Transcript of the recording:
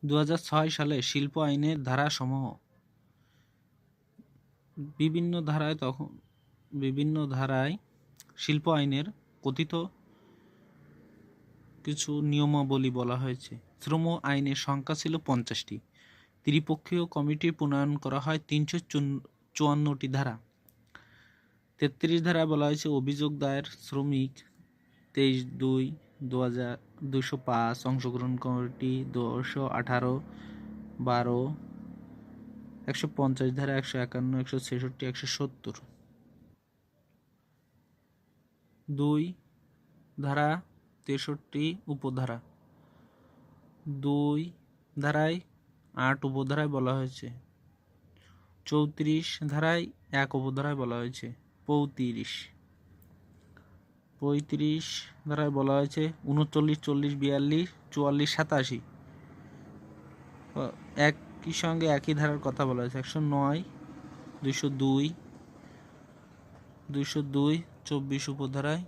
2006 সালে শিল্প আইনের ধারাসমূহ বিভিন্ন ধারায় শিল্প আইনের কথিত কিছু নিয়মাবলী বলা হয়েছে। শ্রম আইনের সংখ্যা ছিল 50টি। ত্রিপক্ষীয় কমিটির প্রণয়ন করা হয় 354টি ধারা। 33 ধারায় বলা হয়েছে অভিযোগ দায়ের শ্রমিক 23/2/2005 অংশগ্রহণ কমিটি 218 12 150 ধারা 151 166 170। 2 ধারা 63 উপধারা 2 ধারায় 8 উপধারায় বলা হয়েছে। 34 ধারায় 1 উপধারায় বলা হয়েছে। 35 ধারায় বলা হয়েছে 39 40 42 44 87 একই সঙ্গে একই ধারার কথা বলা হয়েছে। 109 202 24 উপধারায়